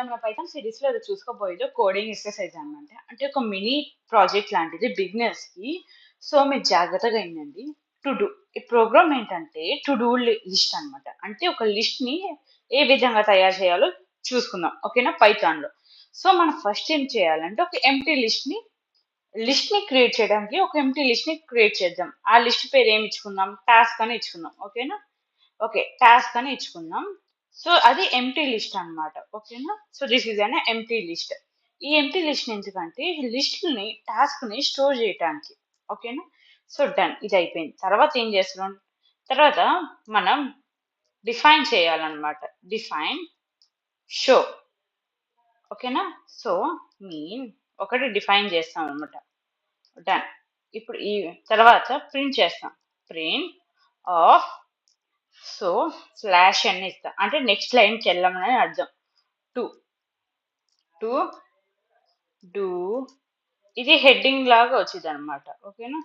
మన పైథాన్ సిరీస్లో అది చూసుకోబోయేది కోడింగ్ ఎక్సర్సైజ్ అనమాట. అంటే ఒక మినీ ప్రాజెక్ట్ లాంటిది బిగినర్స్కి. సో మీరు జాగ్రత్తగా అయిందండి. టు డూ ఈ ప్రోగ్రామ్ ఏంటంటే టు డూ లిస్ట్ అనమాట. అంటే ఒక లిస్ట్ని ఏ విధంగా తయారు చేయాలో చూసుకుందాం, ఓకేనా, పైథాన్లో. సో మనం ఫస్ట్ ఏం చేయాలంటే ఒక ఎంటీ లిస్ట్ని క్రియేట్ చేయడానికి ఒక ఎంటీ లిస్ట్ని క్రియేట్ చేద్దాం. ఆ లిస్ట్ పేరు ఏమి ఇచ్చుకుందాం, టాస్క్ అని ఇచ్చుకుందాం, ఓకేనా. ఓకే, టాస్క్ అని ఇచ్చుకుందాం. సో అది ఎంటీ లిస్ట్ అన్నమాట, ఓకేనా. So this is an empty list. ఈ ఎంటీ లిస్ట్ ఎందుకంటే లిస్ట్ని టాస్క్ని స్టోర్ చేయడానికి, ఓకేనా. సో డన్, ఇది అయిపోయింది. తర్వాత ఏం చేస్తున్నాం, తర్వాత మనం డిఫైన్ చేయాలన్నమాట. డిఫైన్ షో, ఓకేనా. సో మీన్ ఒకటి డిఫైన్ చేస్తాం అనమాట. డన్. ఇప్పుడు ఈ తర్వాత ప్రింట్ చేస్తాం. ప్రింట్ ఆఫ్, సో స్లాష్ అని ఇస్తా, అంటే నెక్స్ట్ లైన్కి వెళ్ళమని అర్థం. టు టు డూ, ఇది హెడ్డింగ్ లాగా వచ్చింది అనమాట, ఓకేనా.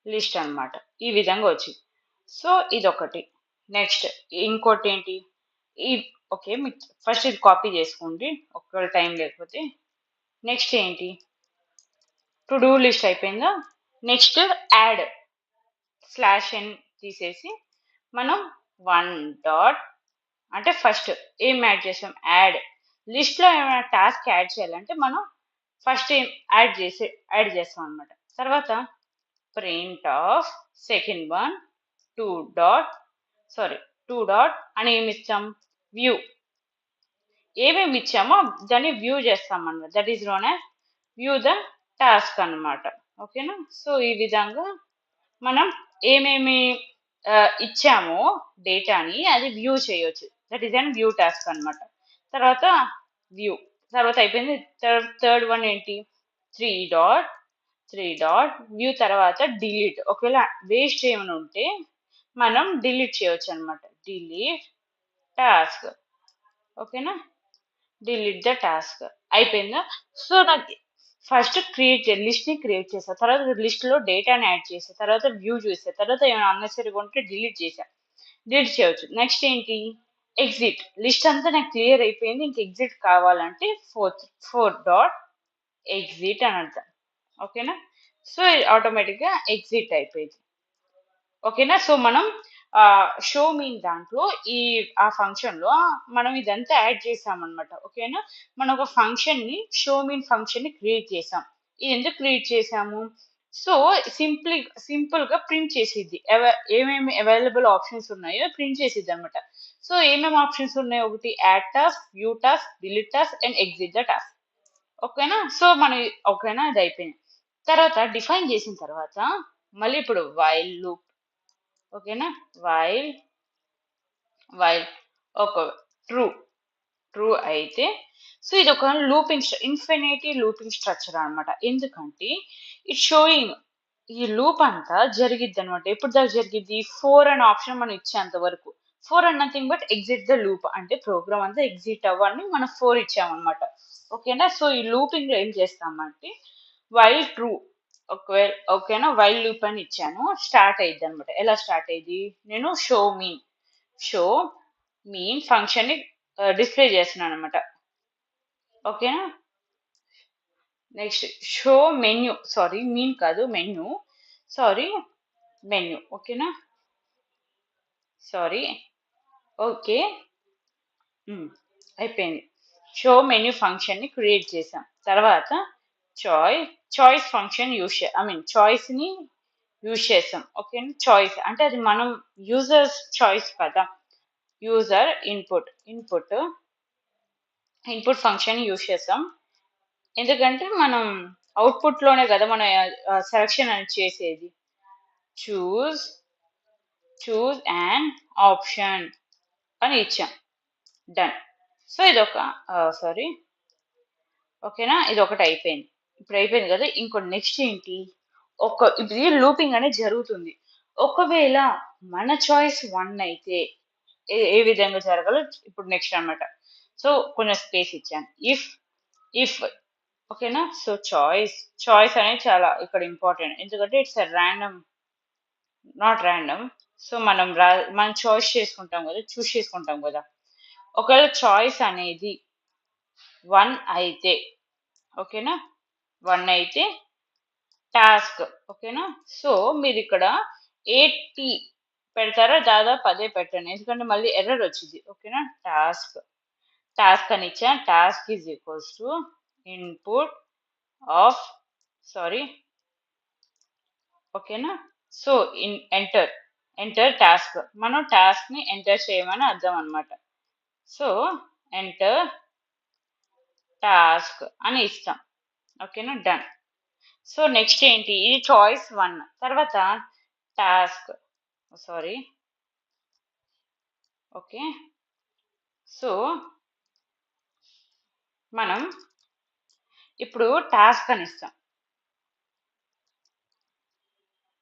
లిస్ట్ అనమాట, ఈ విధంగా వచ్చింది. సో ఇదొకటి. నెక్స్ట్ ఇంకోటి ఏంటి, ఈ ఓకే మీకు ఫస్ట్ ఇది కాపీ చేసుకోండి ఒకవేళ టైం లేకపోతే. నెక్స్ట్ ఏంటి, టు డూ లిస్ట్ అయిపోయిందా. నెక్స్ట్ యాడ్, స్లాష్ అని తీసేసి మనం 1 అంటే ఫస్ట్ ఏం యాడ్ చేసాం, యాడ్. లిస్ట్లో ఏమైనా టాస్క్ యాడ్ చేయాలంటే మనం ఫస్ట్ ఏం యాడ్ చేస్తాం అనమాట. తర్వాత print of second one 2 dot అని ఏమి ఇచ్చాం, వ్యూ. ఏమేమి ఇచ్చామో దాన్ని వ్యూ చేస్తాం అన్నమాట. That is known as view the task అన్నమాట, ఓకేనా. సో ఈ విధంగా మనం ఏమేమి ఇచ్చామో డేటాని అది వ్యూ చేయొచ్చు. That is an view task అన్నమాట. తర్వాత వ్యూ, తర్వాత అయిపోయింది. థర్డ్ వన్ ఏంటి, 3 డాట్ వ్యూ. తర్వాత డిలీట్, ఒకవేళ వేస్ట్ ఏమైనా ఉంటే మనం డిలీట్ చేయొచ్చు అనమాట. డిలీట్ టాస్క్, ఓకేనా. డిలీట్ ద టాస్క్ అయిపోయిందా. సో నాకు ఫస్ట్ లిస్ట్ని క్రియేట్ చేసా, తర్వాత లిస్ట్లో డేటాని యాడ్ చేసా, తర్వాత వ్యూ చూసా, తర్వాత ఏమైనా అన్నెసరీగా ఉంటే డిలీట్ చేయొచ్చు. నెక్స్ట్ ఏంటి, ఎగ్జిట్. లిస్ట్ అంతా నాకు క్లియర్ అయిపోయింది, ఇంక ఎగ్జిట్ కావాలంటే 4 డాట్ ఎగ్జిట్ అని అర్థం, ఓకేనా. సో ఆటోమేటిక్గా ఎగ్జిట్ అయిపోయింది, ఓకేనా. సో మనం షో మీన్ దాంట్లో ఆ ఫంక్షన్లో మనం ఇదంతా యాడ్ చేసామన్నమాట, ఓకేనా. మనం ఒక ఫంక్షన్ని షో మీన్ ఫంక్షన్ని క్రియేట్ చేసాం. ఇది ఎందుకు క్రియేట్ చేసాము, సో సింపుల్గా ప్రింట్ చేసిద్ది ఏమేమి అవైలబుల్ ఆప్షన్స్ ఉన్నాయో ప్రింట్ చేసిద్ది అనమాట. సో ఏమేమి ఆప్షన్స్ ఉన్నాయి, ఒకటి add task, view task, delete task and exit the task, ఓకేనా. సో మనం ఓకేనా, ఇది అయిపోయింది. తర్వాత డిఫైన్ చేసిన తర్వాత మళ్ళీ ఇప్పుడు వైల్ లూప్, ఓకేనా. వైల్ ఒక ట్రూ అయితే, సో ఇది ఒక ఇన్ఫినిటీ లూపింగ్ స్ట్రక్చర్ అనమాట. ఎందుకంటే ఇట్ షోయింగ్ ఈ లూప్ అంతా జరిగిద్ది అనమాట. ఎప్పుడు దాకా జరిగిద్ది, 4 అనే ఆప్షన్ మనం ఇచ్చేంత వరకు. 4 and nothing but exit the loop, అంటే ప్రోగ్రామ్ అంతా ఎగ్జిట్ అవ్వాలని మనం 4 ఇచ్చామన్నమాట, ఓకేనా. సో ఈ లూపింగ్ లో ఏం చేస్తామంటే వైల్ ట్రూ, ఒకవేళ ఓకేనా, వైల్ లూప్ అని ఇచ్చాను, స్టార్ట్ అయ్యిద్ది అనమాట. ఎలా స్టార్ట్ అయ్యిద్ది, నేను షో మీన్ ఫంక్షన్ని డిస్ప్లే చేస్తున్నాను అనమాట, ఓకేనా. Next show menu, sorry mean కాదు మెన్యూ, మెన్యూ, ఓకేనా. Sorry, okay. అయిపోయింది. షో మెన్యూ ఫంక్షన్ని క్రియేట్ చేసాం. తర్వాత చాయిస్ ఫంక్షన్ చాయిస్ని యూజ్ చేస్తాం, ఓకే. చాయిస్ అంటే అది మనం యూజర్స్ చాయిస్ కదా. యూజర్ ఇన్పుట్ ఫంక్షన్ యూజ్ చేస్తాం, ఎందుకంటే మనం అవుట్పుట్లోనే కదా మనం సెలక్షన్ అని చేసేది. చూజ్ అండ్ ఆప్షన్ అని ఇచ్చాం, డన్. సో ఇదొక ఓకేనా, ఇది ఒకటి అయిపోయింది. ఇప్పుడు అయిపోయింది కదా. ఇంకో నెక్స్ట్ ఏంటి, ఇది లూపింగ్ అనేది జరుగుతుంది. ఒకవేళ మన చాయిస్ 1 అయితే ఏ విధంగా జరగాలో ఇప్పుడు నెక్స్ట్ అనమాట. సో కొంచెం స్పేస్ ఇచ్చాను. ఇఫ్ ఓకేనా. సో చాయిస్ అనేది చాలా ఇక్కడ ఇంపార్టెంట్, ఎందుకంటే ఇట్స్ నాట్ ర్యాండమ్. సో మనం చాయిస్ చేసుకుంటాం కదా, చూస్ చేసుకుంటాం కదా. ఒకవేళ చాయిస్ అనేది 1 అయితే ఓకేనా, 1 అయితే టాస్క్ ఓకేనా. సో మీరు ఇక్కడ 8T పెడతారా, దాదాపు అదే పెట్టండి ఎందుకంటే మళ్ళీ ఎర్రర్ వచ్చింది ఓకేనా. టాస్క్ అని ఇచ్చా, task is equals to input of sorry ఓకేనా. సో ఎంటర్ టాస్క్, మనం టాస్క్ ని ఎంటర్ చేయమని అర్థం అనమాట. సో ఎంటర్ టాస్క్ అని ఇస్తాం ఓకేనా, డన్. సో నెక్స్ట్ ఏంటి, ఇది చాయిస్ 1. తర్వాత టాస్క్ సారీ ఓకే. సో మనం ఇప్పుడు టాస్క్ అని ఇస్తాం,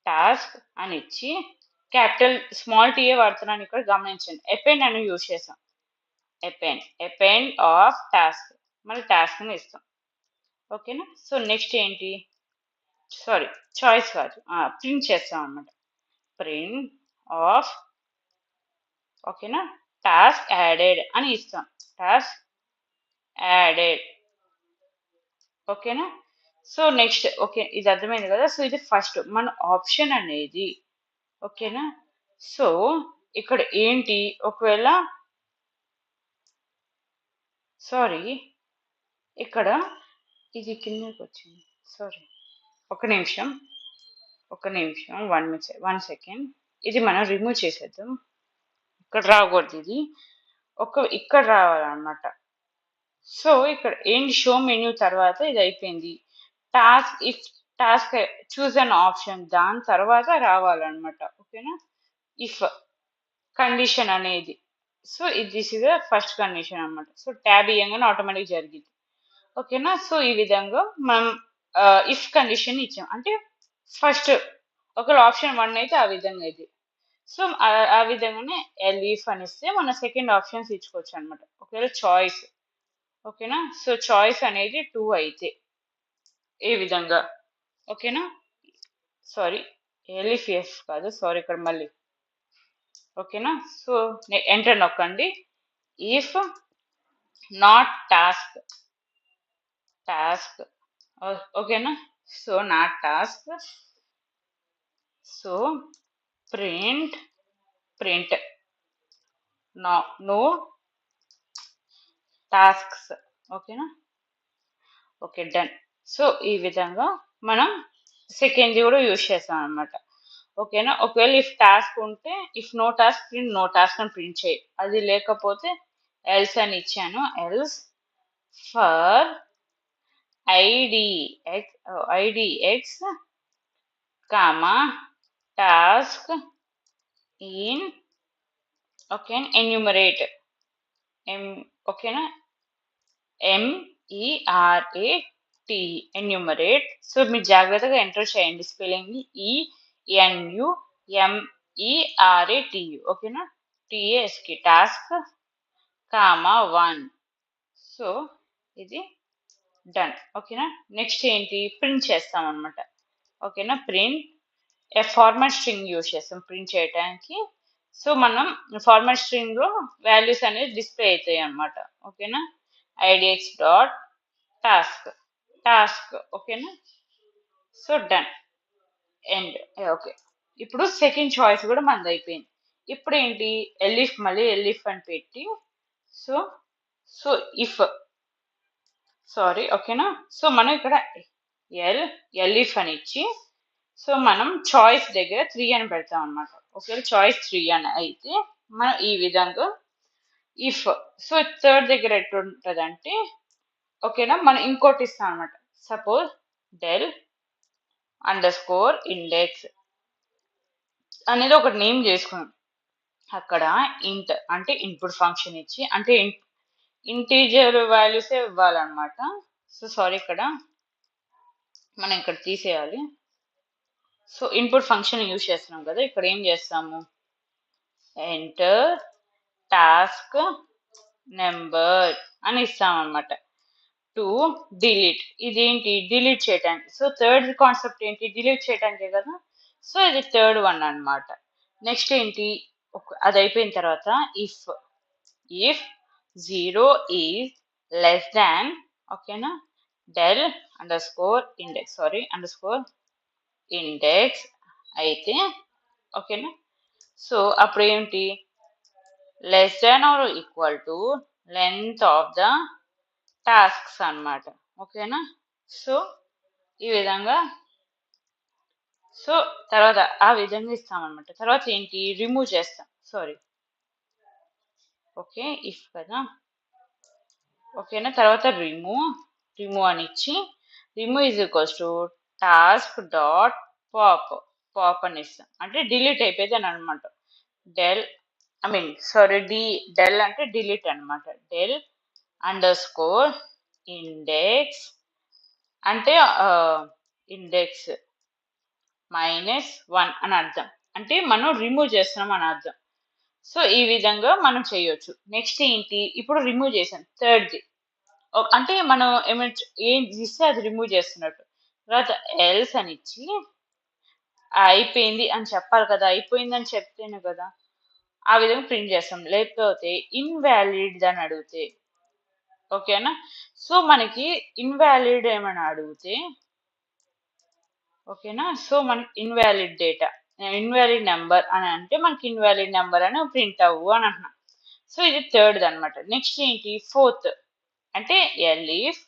టాస్క్ అని ఇచ్చి క్యాపిటల్ స్మాల్ టీఏ వాడుతున్నాను ఇక్కడ గమనించండి. అపెండ్ అని యూజ్ చేసాం, అపెండ్ ఆఫ్ టాస్క్, మళ్ళీ టాస్క్ అని ఇస్తాం ఓకేనా. సో నెక్స్ట్ ఏంటి, సారీ చాయిస్ కాదు, ప్రింట్ చేస్తాం అనమాట. ప్రింట్ ఆఫ్ ఓకేనా, టాస్క్ యాడెడ్ అని ఇస్తాం, టాస్క్ యాడెడ్ ఓకేనా. సో నెక్స్ట్ ఓకే, ఇది అర్థమైంది కదా. సో ఇది ఫస్ట్ మన ఆప్షన్ అనేది ఓకేనా. సో ఇక్కడ ఏంటి, ఒకవేళ సారీ ఇక్కడ ఇది కిందకి వచ్చింది, సారీ ఒక నిమిషం 1 సెకండ్, ఇది మనం రిమూవ్ చేసేద్దాం. ఇక్కడ రాకూడదు, ఇది ఇక్కడ రావాలన్నమాట. సో ఇక్కడ ఏంటి, షో మెన్యూ తర్వాత ఇది అయిపోయింది. టాస్క్ చూస్ అన్ ఆప్షన్, దాని తర్వాత రావాలన్నమాట ఓకేనా. ఇఫ్ కండిషన్ అనేది, so this is first condition అనమాట. సో ట్యాబ్ ఇయ్యంగానే ఆటోమేటిక్ జరిగింది ఓకేనా. సో ఈ విధంగా మనం ఇఫ్ కండిషన్ ఇచ్చాం అంటే ఫస్ట్ ఒకవేళ ఆప్షన్ 1 అయితే ఆ విధంగా ఇది. సో ఆ విధంగానే లీఫ్ అని ఇస్తే మన సెకండ్ ఆప్షన్స్ ఇచ్చుకోవచ్చు అనమాట. ఒకవేళ చాయిస్ ఓకేనా. సో చాయిస్ అనేది 2 అయితే ఏ విధంగా ఓకేనా, సారీ ఎలిఫ్ ఎఫ్ కాదు, సారీ ఇక్కడ మళ్ళీ ఓకేనా. సో ఎంటర్ నొక్కండి. ఇఫ్ నాట్ టాస్క్ ఓకేనా. So not task, so print no tasks ఓకేనా. Okay done. సో ఈ విధంగా మనం సెకండ్ది కూడా యూజ్ చేస్తాం అనమాట ఓకేనా. ఒకవేళ ఇఫ్ టాస్క్ ఉంటే if no task print no task అని ప్రింట్ చేయి, అది లేకపోతే ఎల్స్ అని ఇచ్చాను, else for idx comma task in okay enumerate ఓకేనా, MERAT ఎన్యూమరేట్. సో మీరు జాగ్రత్తగా ఎంటర్ చేయండి స్పెల్లింగ్ ENUMERATU ఓకేనా, TASK టాస్క్ కామా 1. సో ఇది డన్ ఓకేనా. నెక్స్ట్ ఏంటి, ప్రింట్ చేస్తాం అనమాట ఓకేనా. ప్రింట్ ఫార్మాట్ స్ట్రింగ్ యూజ్ చేస్తాం ప్రింట్ చేయడానికి. సో మనం ఫార్మాట్ స్ట్రింగ్ లో వాల్యూస్ అనేది డిస్ప్లే అవుతాయి అనమాట ఓకేనా. ఐడిఎక్స్ డాట్ టాస్క్ ఓకేనా. So done end okay. ఇప్పుడు సెకండ్ చాయిస్ కూడా మనది అయిపోయింది. ఇప్పుడు ఏంటి, మళ్ళీ ఎలిఫ్ అని పెట్టి సో ఇఫ్ సారీ ఓకేనా. సో మనం ఇక్కడ ఎలిఫ్ అని ఇచ్చి సో మనం చాయిస్ దగ్గర 3 అని పెడతాం అనమాట. ఒకవేళ చాయిస్ 3 అని అయితే మనం ఈ విధంగా ఇఫ్ సో థర్డ్ దగ్గర ఎట్లుంటుంది అంటే ఓకేనా, మనం ఇంకోటి ఇస్తాం అనమాట. సపోజ్ del_index అనేది ఒకటి నేమ్ చేసుకున్నాం, అక్కడ ఇంట్ అంటే ఇన్పుట్ ఫంక్షన్ ఇచ్చి అంటే ఇంటీజర్ వాల్యూసే ఇవ్వాలన్నమాట. సో సారీ ఇక్కడ మనం ఇక్కడ తీసేయాలి. సో ఇన్పుట్ ఫంక్షన్ యూజ్ చేస్తున్నాం కదా, ఇక్కడ ఏం చేస్తాము, ఎంటర్ టాస్క్ నెంబర్ అని ఇస్తాం అనమాట. టు డిలీట్, ఇదేంటి డిలీట్ చేయడానికి. సో థర్డ్ కాన్సెప్ట్ ఏంటి, డిలీట్ చేయడానికే కదా. సో ఇది థర్డ్ వన్ అనమాట. నెక్స్ట్ ఏంటి, అది అయిపోయిన తర్వాత ఇఫ్ 0 ఈజ్ లెస్ దాన్ ఓకేనా డెల్ అండర్ స్కోర్ ఇండెక్స్ అయితే ఓకేనా సో అప్పుడు ఏంటి less than or equal to length of the tasks అన్నమాట ఓకేనా సో ఈ విధంగా సో తర్వాత ఆ విధంగా ఇస్తామన్నమాట తర్వాత ఏంటి రిమూవ్ చేస్తాం ఓకే ఇఫ్ కదా ఓకేనా తర్వాత రిమూవ్ అని ఇచ్చి remove is equals to task dot pop అని ఇస్తాం అంటే డిలీట్ అయిపోయింది అని అనమాట డెల్ డెల్ అంటే డిలీట్ అనమాట డెల్ అండర్ స్కోర్ ఇండెక్స్ అంటే ఇండెక్స్ -1 అని అర్థం అంటే మనం రిమూవ్ చేస్తున్నాం అని అర్థం సో ఈ విధంగా మనం చేయొచ్చు నెక్స్ట్ ఏంటి ఇప్పుడు రిమూవ్ చేసాం థర్డ్ది అంటే మనం ఏం ఇస్తే అది రిమూవ్ చేస్తున్నట్టు తర్వాత ఎల్స్ అని ఇచ్చి అయిపోయింది అని చెప్పాలి కదా అయిపోయింది అని చెప్తేనే కదా ఆ విధంగా ప్రింట్ చేస్తాం లేకపోతే ఇన్వాలిడ్ అని అడిగితే ఓకేనా సో మనకి ఇన్వాలిడ్ ఏమైనా అడిగితే ఓకేనా సో మనకి ఇన్వాలిడ్ నెంబర్ అని అంటే మనకి ఇన్వాలిడ్ నెంబర్ అని ప్రింట్ అవ్వు అని అంటున్నాం సో ఇది థర్డ్ అనమాట నెక్స్ట్ ఏంటి ఫోర్త్ అంటే ఎలీఫ్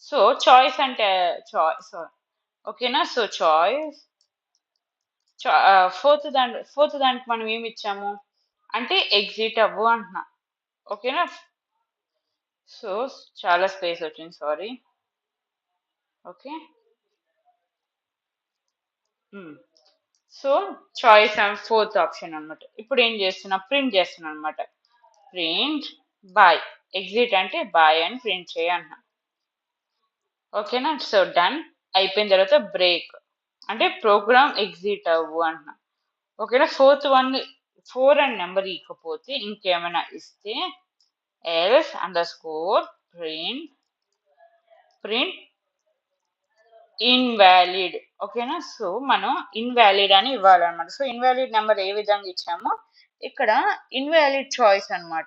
సో చాయిస్ అంటే చాయిస్ ఓకేనా సో చాయిస్ ఫోర్త్ దానికి మనం ఏమి ఇచ్చాము అంటే ఎగ్జిట్ అవ్వు అంటున్నాం ఓకేనా సో చాలా స్పేస్ వచ్చింది sorry okay so choice fourth option అనమాట ఇప్పుడు ఏం చేస్తున్నా ప్రింట్ చేస్తున్నా అనమాట ప్రింట్ బాయ్ ఎగ్జిట్ అంటే బాయ్ అని ప్రింట్ చేయంటున్నా ఓకేనా సో డన్ అయిపోయిన తర్వాత బ్రేక్ అంటే ప్రోగ్రామ్ ఎగ్జిట్ అవ్వు అంటున్నా ఓకేనా ఫోర్ అండ్ నెంబర్ ఇకపోతే ఇంకేమైనా ఇస్తే else under score print invalid ఓకేనా సో మనం ఇన్వాలిడ్ అని ఇవ్వాలన్నమాట సో ఇన్వాలిడ్ నెంబర్ ఏ విధంగా ఇచ్చామో ఇక్కడ ఇన్వాలిడ్ చాయిస్ అన్నమాట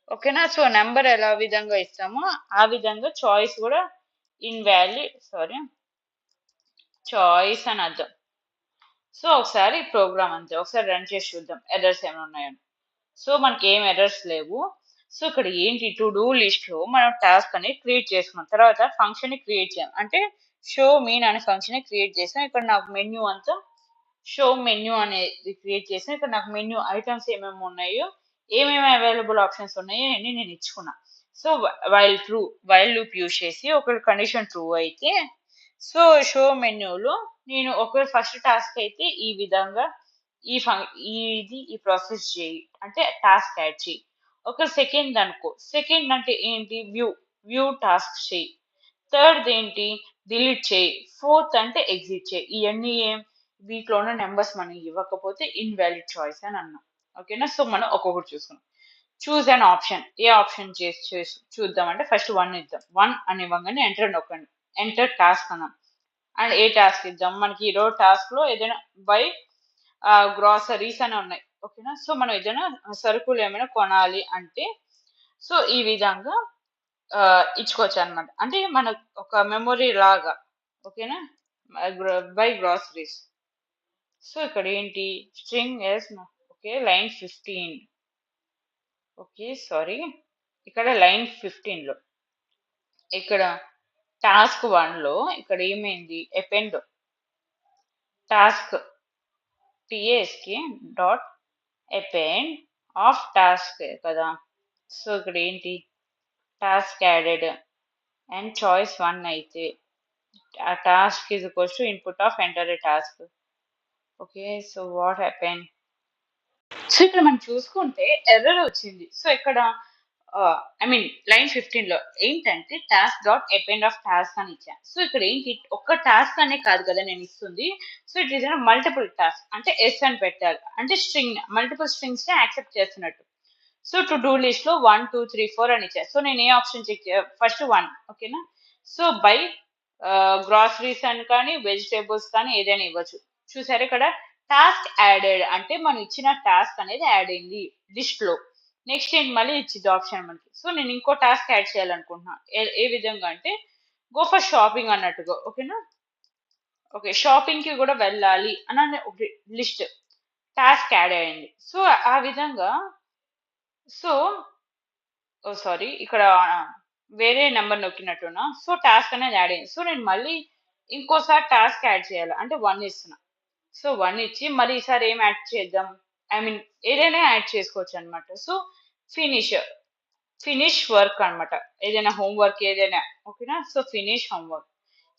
ఓకేనా సో నెంబర్ ఎలా విధంగా ఇస్తామో ఆ విధంగా చాయిస్ కూడా చాయిస్ అని అర్థం సో ఒకసారి ప్రోగ్రామ్ అంతే ఒకసారి రన్ చేసి చూద్దాం ఎర్రర్స్ ఏమైనా ఉన్నాయని సో మనకి ఏం ఎర్రర్స్ లేవు సో ఇక్కడ ఏంటి టు డూ లిస్ట్ లో మనం టాస్క్ అనేది క్రియేట్ చేసుకున్నాం తర్వాత ఫంక్షన్ ని క్రియేట్ చేయం అంటే షో మీన్ అనే ఫంక్షన్ ని క్రియేట్ చేసాం ఇక్కడ నాకు మెన్యూ అంతా షో మెన్యూ అనేది క్రియేట్ చేసాం ఇక్కడ నాకు మెన్యూ ఐటమ్స్ ఏమేమి ఉన్నాయో ఏమేమి అవైలబుల్ ఆప్షన్స్ ఉన్నాయో అన్ని నేను ఇచ్చుకున్నా సో వైల్ లూప్ యూజ్ చేసి ఒక కండిషన్ ట్రూ అయితే సో షో మెన్యూలో నేను ఒక ఫస్ట్ టాస్క్ అయితే ఈ విధంగా ఈ ప్రాసెస్ చేయి అంటే టాస్క్ యాడ్ చేయి ఒక సెకండ్ అనుకో సెకండ్ అంటే ఏంటి వ్యూ టాస్క్ చేయి థర్డ్ ఏంటి డిలీట్ చేయి ఫోర్త్ అంటే ఎగ్జిట్ చేయి ఇవన్నీ వీటిలో ఉన్న నెంబర్స్ మనం ఇవ్వకపోతే ఇన్వాలిడ్ చాయిస్ అని అన్నాం ఓకేనా సో మనం ఒక్కొక్కటి చూసుకున్నాం చూస్ అన్ ఆప్షన్ ఏ ఆప్షన్ చేసి చూద్దాం అంటే ఫస్ట్ 1 ఇద్దాం 1 అని ఇవ్వగానే ఎంటర్ నొక్కండి ఎంటర్ టాస్క్ అన్నాం అండ్ ఏ టాస్క్ ఇద్దాం మనకి ఈరోజు టాస్క్ లో ఏదైనా బై గ్రాసరీస్ అని ఉన్నాయి ఓకేనా సో మనం ఏదైనా సరుకులు ఏమైనా కొనాలి అంటే సో ఈ విధంగా ఇచ్చుకోవచ్చు అనమాట అంటే మన ఒక మెమొరీ లాగా ఓకేనా బై గ్రాసరీస్ సో ఇక్కడ ఏంటి string S okay line 15 okay sorry ఇక్కడ లైన్ 15 లో ఇక్కడ టాస్క్ 1 లో ఇక్కడ ఏమైంది అపెండ్ టాస్క్ టీఎస్కి డాట్ అపెండ్ ఆఫ్ టాస్క్ కదా సో ఇక్కడ ఏంటి టాస్క్ యాడెడ్ అండ్ చాయిస్ 1 అయితే ఆ task is equals to input of enter a task okay so what happen so ఇక్కడ మనం చూసుకుంటే ఎర్రర్ వచ్చింది సో ఇక్కడ లైన్ 15 లో ఏంటంటే task dot append of task అని ఇచ్చాను సో ఇక్కడ ఏంటి ఒక్క టాస్క్ అనే కాదు కదా నేను ఇస్తుంది so it is multiple task అంటే ఎస్ అని పెట్టాలి అంటే స్ట్రింగ్ మల్టిపుల్ స్ట్రింగ్స్ ని యాక్సెప్ట్ చేస్తున్నట్టు సో టు డూ లిస్ట్ లో 1 2 3 4 అని ఇచ్చాను సో నేను ఏ ఆప్షన్ చెక్ ఫస్ట్ 1 ఓకేనా సో బై గ్రాసరీస్ అని కానీ వెజిటేబుల్స్ కానీ ఏదైనా ఇవ్వచ్చు చూసారు ఇక్కడ టాస్క్ యాడెడ్ అంటే మనం ఇచ్చిన టాస్క్ అనేది యాడ్ అయింది లిస్ట్ లో నెక్స్ట్ ఏంటి మళ్ళీ ఇచ్చింది ఆప్షన్ మనకి. సో నేను ఇంకో టాస్క్ యాడ్ చేయాలనుకుంటున్నా. ఏ విధంగా అంటే గో ఫర్ షాపింగ్ అన్నట్టుగా. ఓకేనా? ఓకే. షాపింగ్‌కి గూడా వెళ్ళాలి అని ఒక లిస్ట్ టాస్క్ యాడ్ అయ్యింది. సో ఆ విధంగా సో ఓహ్! సారీ. ఇక్కడ వేరే నంబర్ నొక్కినట్టున్నా. సో టాస్క్ అనేది యాడ్ అయింది. సో నేను మళ్ళీ ఇంకోసారి టాస్క్ యాడ్ చేయాలి. అంటే 1 ఇస్తున్నా. సో 1 ఇచ్చి మరి ఈసారి ఏం యాడ్ చేద్దాం? ఐ మీన్ ఏదైనా యాడ్ చేసుకోవచ్చనమాట. So finish. ఫినిష్ వర్క్ అన్నమాట. ఏదైనా హోమ్ వర్క్ ఏదైనా. ఓకేనా? So finish home work.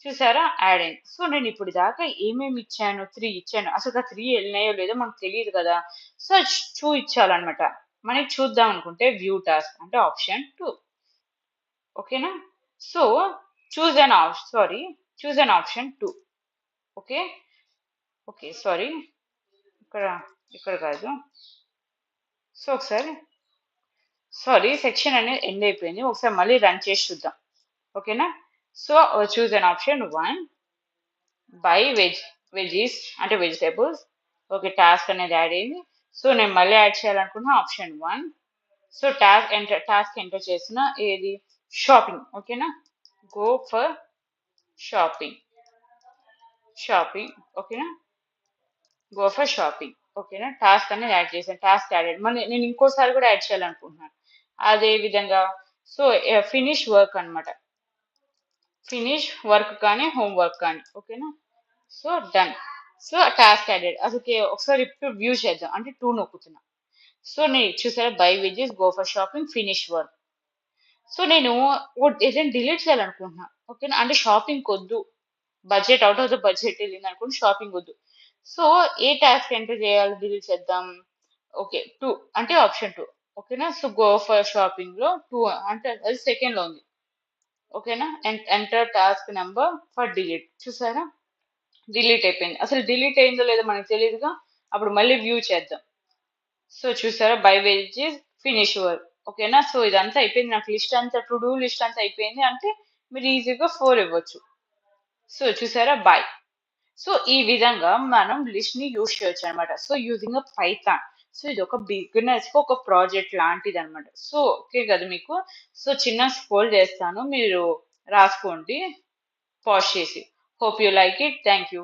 చూసారా? యాడ్ అయింది. సో నేను ఇప్పుడు దాకా ఏమేమి ఇచ్చాను? 3 ఇచ్చాను. అసలు ఆ 3 ఎళ్ళినాయో లేదో మనకు తెలీదు కదా! సో చూయించాలన్నమాట. మనకి చూద్దాం అనుకుంటే వ్యూ టాస్క్ అంటే ఆప్షన్ 2. ఓకేనా? So choose an option 2. Okay. Okay. Sorry. ఇక్కడ ఇక్కడ కాదు. సో ఒకసారి సారీ సెక్షన్ అనేది ఎండ్ అయిపోయింది. ఒకసారి మళ్ళీ రన్ చేసి చూద్దాం. ఓకేనా? So choose an option 1 by veggies అంటే వెజిటేబుల్స్. ఓకే. టాస్క్ అనేది యాడ్ అయింది. సో నేను మళ్ళీ యాడ్ చేయాలనుకున్న ఆప్షన్ 1. సో టాస్క్ ఎంటర్ చేసిన ఏది షాపింగ్. ఓకేనా? Go for shopping. షాపింగ్. ఓకేనా? Go for shopping. ఓకేనా? టాస్క్ అనేది యాడ్ చేశాను. Task added. మళ్ళీ నేను ఇంకోసారి కూడా యాడ్ చేయాలనుకుంటున్నాను. అదే విధంగా సో ఫినిష్ వర్క్ అన్నమాట. ఫినిష్ వర్క్ కానీ హోమ్ వర్క్ కానీ. ఓకేనా? So done. So task added. అసలుకి ఒకసారి ఇప్పుడు వ్యూ చేద్దాం. అంటే 2 నొక్కుతున్నా. సో నేను చూసారా buy veggies go for shopping finish work. So నేను ఏదైనా డిలీట్ చేయాలనుకుంటున్నా. ఓకేనా? అంటే షాపింగ్ వద్దు. Budget out of the budget వెళ్ళింది అనుకోండి షాపింగ్ వద్దు. సో ఏ టాస్క్ ఎంటర్ చేయాలి డిలీట్ చేద్దాం. ఓకే. 2 అంటే ఆప్షన్ 2. ఓకేనా? సో గో ఫర్ షాపింగ్ లో 2 అంటే అది సెకండ్ లో ఉంది. ఓకేనా? Enter task number for delete. చూసారా? డిలీట్ అయిపోయింది. అసలు డిలీట్ అయిందో లేదో మనకు తెలియదుగా. అప్పుడు మళ్ళీ వ్యూ చేద్దాం. సో చూసారా బై వేజెస్ ఫినిష్ వర్క్. ఓకేనా? సో ఇదంతా అయిపోయింది. నాకు లిస్ట్ అంతా టు డూ లిస్ట్ అంతా అయిపోయింది అంటే మీరు ఈజీగా 4 ఇవ్వచ్చు. సో చూసారా బై. సో ఈ విధంగా మనం లిస్ట్ ని యూజ్ చేయొచ్చు అనమాట. So using Python. సో ఇది ఒక బిగినర్స్ కి ఒక ప్రాజెక్ట్ లాంటిది అనమాట. సో ఓకే కదా మీకు. సో చిన్న స్క్రోల్ చేస్తాను మీరు రాసుకోండి పాజ్ చేసి. Hope you like it. Thank you.